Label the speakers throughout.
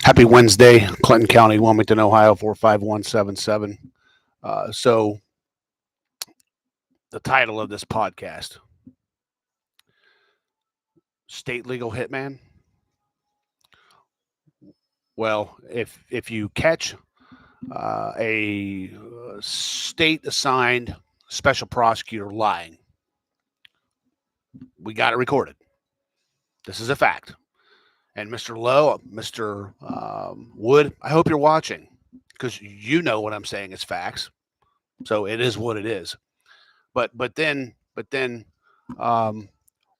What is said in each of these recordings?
Speaker 1: Happy Wednesday, Clinton County, Wilmington, Ohio, 45177. So, the title of this podcast, State Legal Hitman. Well, if you catch a state assigned special prosecutor lying, we got it recorded. This is a fact. And Mr. Lowe, Mr. Wood, I hope you're watching because you know what I'm saying is facts. So it is what it is. But then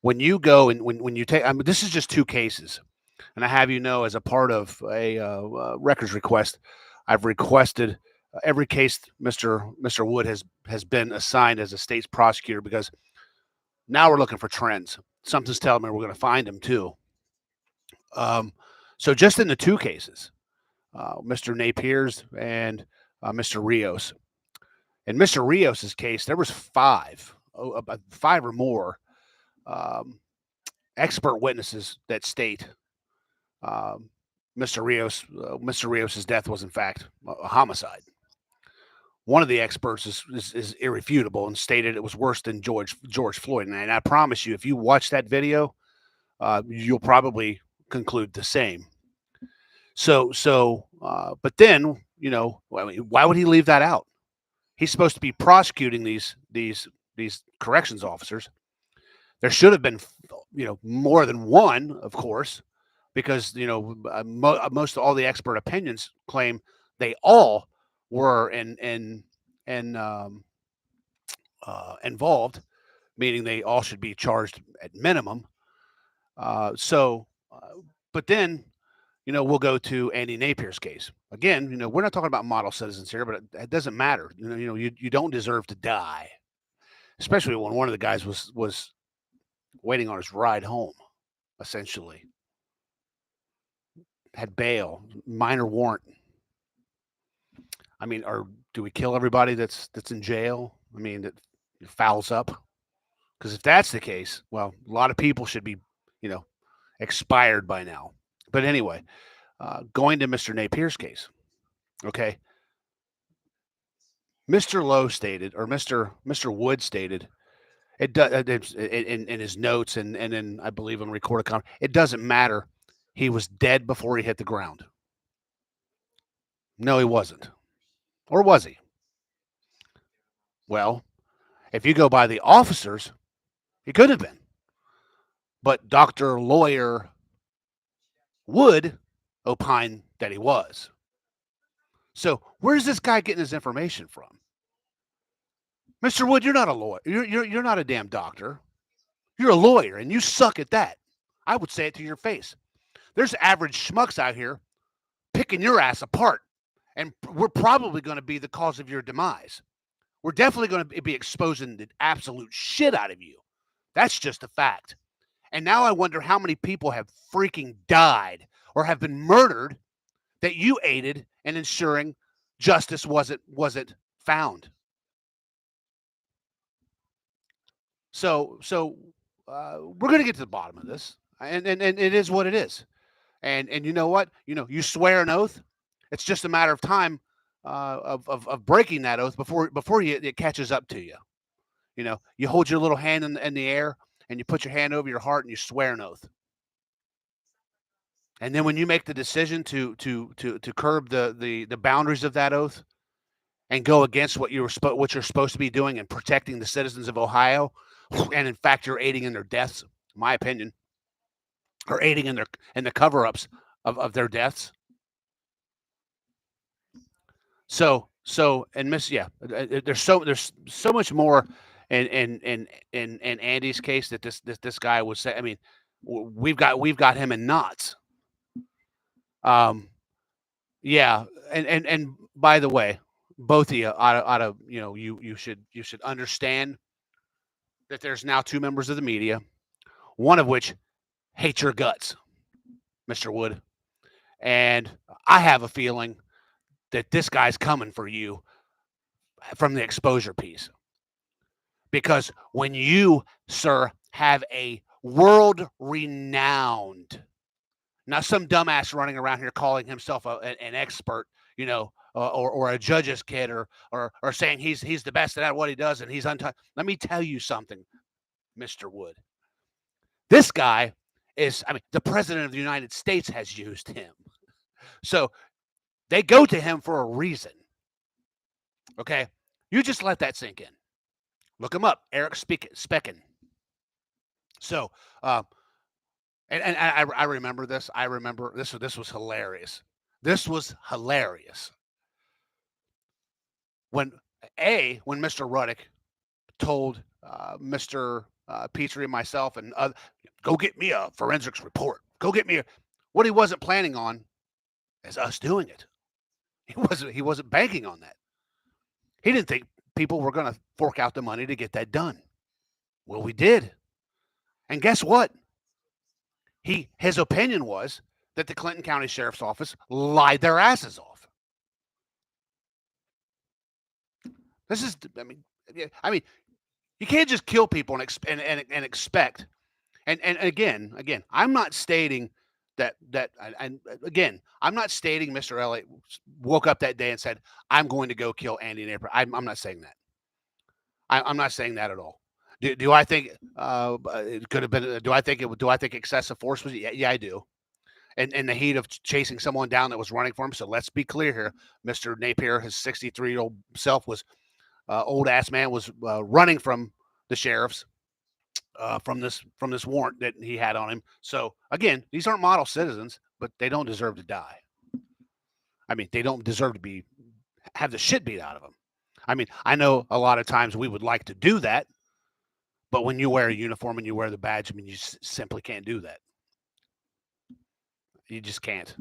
Speaker 1: when you go and when you take, I mean, this is just two cases, and I have you know as a part of a records request, I've requested every case Mr. Wood has been assigned as a state's prosecutor because now we're looking for trends. Something's telling me we're going to find them too. So just in the two cases, Mr. Napier's and Mr. Rios. In Mr. Rios's case, there was five or more expert witnesses that state Mr. Rios's death was in fact a homicide. One of the experts is irrefutable and stated it was worse than George Floyd. And I promise you, if you watch that video, you'll probably conclude the same. But then why would he leave that out? He's supposed to be prosecuting these corrections officers. There should have been, more than one, of course, because most all the expert opinions claim they all were involved, meaning they all should be charged at minimum. But then, we'll go to Andy Napier's case. Again, we're not talking about model citizens here, but it doesn't matter. You don't deserve to die, especially when one of the guys was waiting on his ride home, essentially. Had bail, minor warrant. I mean, do we kill everybody that's in jail? I mean, that fouls up? Because if that's the case, well, a lot of people should be, expired by now. But anyway, going to Mr. Napier's case, okay. Mr. Lowe stated, or Mr. Wood stated, it does in his notes and then I believe on recorded comment. It doesn't matter. He was dead before he hit the ground. No, he wasn't. Or was he? Well, if you go by the officers, he could have been. But Dr. Lawyer Wood opined that he was. So where's this guy getting his information from? Mr. Wood, you're not a lawyer. You're not a damn doctor. You're a lawyer, and you suck at that. I would say it to your face. There's average schmucks out here picking your ass apart, and we're probably going to be the cause of your demise. We're definitely going to be exposing the absolute shit out of you. That's just a fact. And now I wonder how many people have freaking died or have been murdered that you aided in ensuring justice wasn't found. So we're going to get to the bottom of this, and it is what it is. And you know what? You swear an oath. It's just a matter of time of breaking that oath before it catches up to you. You hold your little hand in the air and you put your hand over your heart and you swear an oath. And then when you make the decision to curb the boundaries of that oath and go against what you're supposed to be doing and protecting the citizens of Ohio, and in fact you're aiding in their deaths, in my opinion, or aiding in the cover-ups of their deaths. So and there's so much more in Andy's case that this guy was saying. I mean, we've got him in knots. Yeah, and by the way, both of you out of you should understand that there's now two members of the media, one of which hates your guts, Mr. Wood, and I have a feeling that this guy's coming for you from the exposure piece. Because when you, sir, have a world-renowned Not some dumbass running around here calling himself an expert, or a judge's kid, or saying he's the best at what he does and he's untouched. Let me tell you something, Mr. Wood. This guy the president of the United States has used him. So they go to him for a reason. Okay? You just let that sink in. Look him up, Eric Specken. So, and I remember this. I remember this was hilarious. This was hilarious. When Mr. Ruddick told Mr. Petrie and myself and go get me a forensics report. Go get me what he wasn't planning on is us doing it. He wasn't banking on that. He didn't think people were going to fork out the money to get that done. Well, we did. And guess what? His opinion was that the Clinton County Sheriff's Office lied their asses off. This is, I mean, you can't just kill people and expect. And again, I'm not stating that again, I'm not stating Mr. Elliott woke up that day and said, "I'm going to go kill Andy and April." I'm not saying that. I'm not saying that at all. Do I think it could have been? Do I think excessive force was? Yeah, I do. And in the heat of chasing someone down that was running for him. So let's be clear here. Mr. Napier, his 63-year-old self, was old ass man was running from the sheriffs from this warrant that he had on him. So again, these aren't model citizens, but they don't deserve to die. I mean, they don't deserve to have the shit beat out of them. I mean, I know a lot of times we would like to do that, but when you wear a uniform and you wear the badge, I mean, you simply can't do that. You just can't.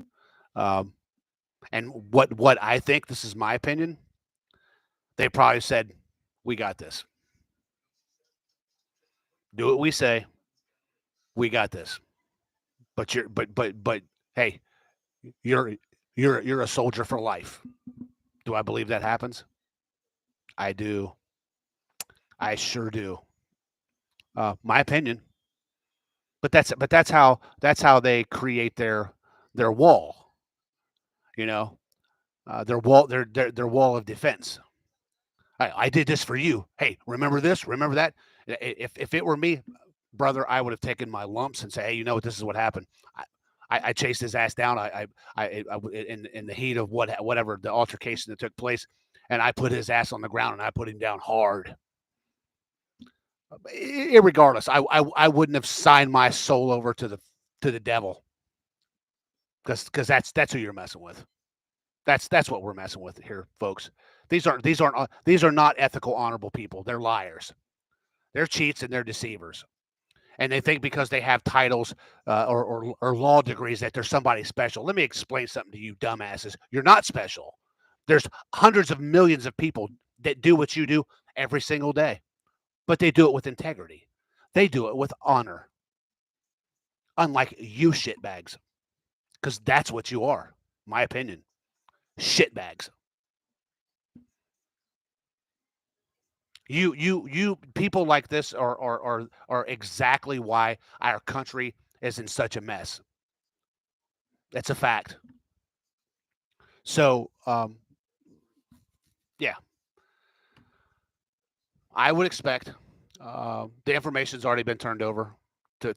Speaker 1: And what I think, this is my opinion, they probably said, "We got this. Do what we say. We got this." But hey, you're a soldier for life. Do I believe that happens? I do. I sure do. My opinion. But that's how they create their wall. Their wall of defense. I did this for you. Hey, remember this? Remember that? If it were me, brother, I would have taken my lumps and say, hey, you know what? This is what happened. I chased his ass down. I in the heat of whatever the altercation that took place, and I put his ass on the ground and I put him down hard. Irregardless, I wouldn't have signed my soul over to the devil, because that's who you're messing with. That's what we're messing with here, folks. These are not ethical, honorable people. They're liars. They're cheats and they're deceivers. And they think because they have titles or law degrees that they're somebody special. Let me explain something to you, dumbasses. You're not special. There's hundreds of millions of people that do what you do every single day, but they do it with integrity. They do it with honor. Unlike you shitbags, because that's what you are, my opinion. Shitbags. You people like this are exactly why our country is in such a mess. That's a fact. So, yeah, I would expect the information's already been turned over to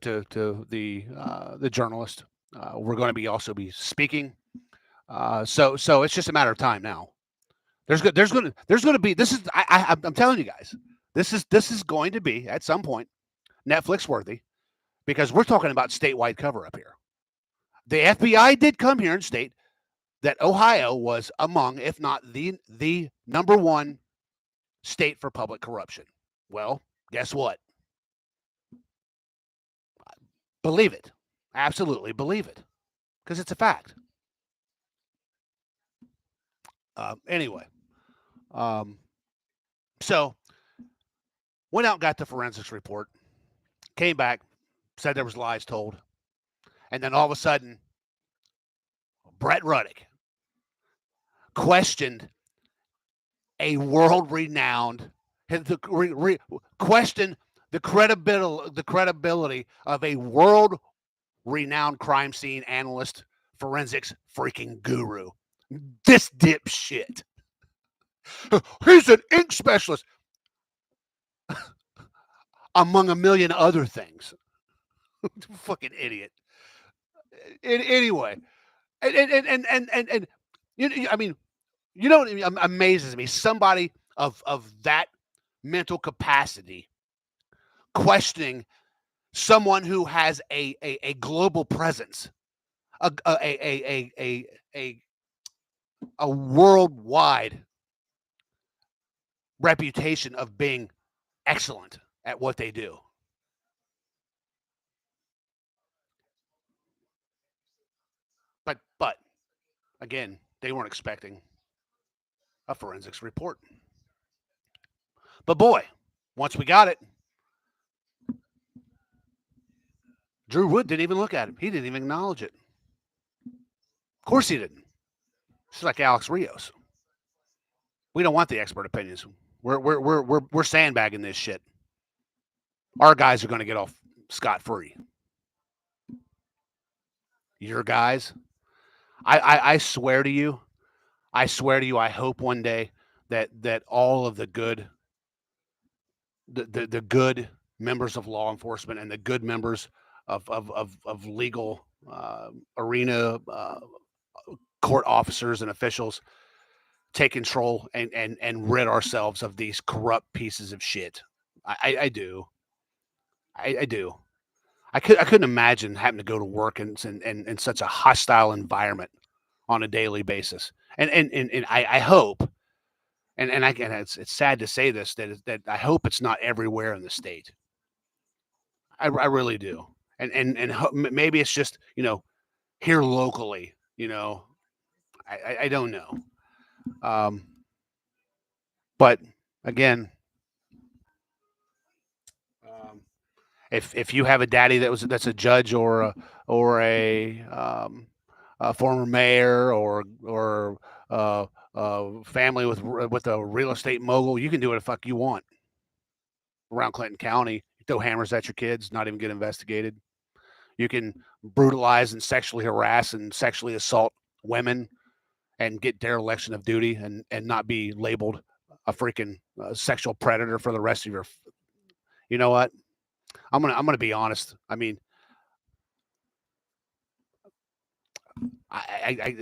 Speaker 1: the journalist. We're going to also be speaking. So it's just a matter of time now. There's going to be, this is I'm telling you guys, this is going to be at some point Netflix worthy, because we're talking about statewide cover up here. The FBI did come here and state that Ohio was among, if not the number one state for public corruption. Well, guess what? Believe it. Absolutely believe it, because it's a fact. Anyway, so went out and got the forensics report, came back, said there was lies told, and then all of a sudden, Brett Ruddick questioned a world-renowned, questioned the credibility of a world renowned crime scene analyst, forensics freaking guru. This dipshit. He's an ink specialist, among a million other things. Fucking idiot. Anyway, and I mean, you know what amazes me? Somebody of that mental capacity questioning someone who has a global presence, a a worldwide reputation of being excellent at what they do. But again, they weren't expecting a forensics report. But boy, once we got it, Drew Wood didn't even look at him. He didn't even acknowledge it. Of course he didn't. It's like Alex Rios. We don't want the expert opinions. We're sandbagging this shit. Our guys are going to get off scot free. Your guys, I swear to you, I swear to you, I hope one day that all of the good, the good members of law enforcement and the good members of legal arena court officers and officials take control and rid ourselves of these corrupt pieces of shit. I do. I do. I couldn't imagine having to go to work in such a hostile environment on a daily basis. And I hope, and it's sad to say this, that I hope it's not everywhere in the state. I really do. And maybe it's just, here locally, I don't know. Um, but again, um, if you have a daddy that's a judge or a former mayor or family with a real estate mogul, you can do what the fuck you want around Clinton County. You throw hammers at your kids, not even get investigated. You can brutalize and sexually harass and sexually assault women and get dereliction of duty and not be labeled a freaking sexual predator for the rest of your. You know what? I'm gonna be honest. I mean, I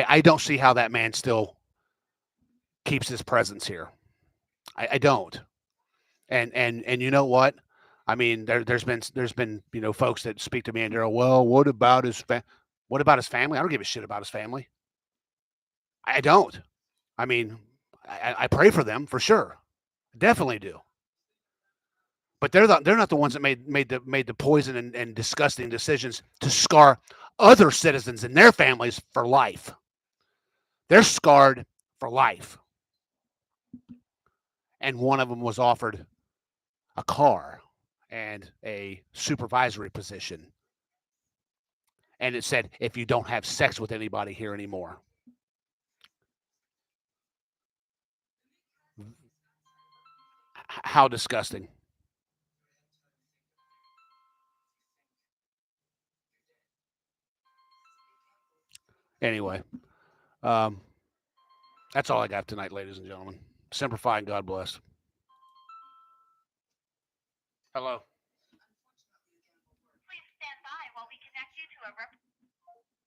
Speaker 1: I don't see how that man still keeps his presence here. I don't. And you know what? I mean, there's been folks that speak to me and they're, well, what about his family? I don't give a shit about his family. I don't. I mean, I pray for them for sure. Definitely do. But they're not the ones that made the poison and disgusting decisions to scar other citizens and their families for life. They're scarred for life. And one of them was offered a car and a supervisory position. And it said, if you don't have sex with anybody here anymore. How disgusting. Anyway, um, that's all I got tonight, ladies and gentlemen. Simplify and God bless. Hello.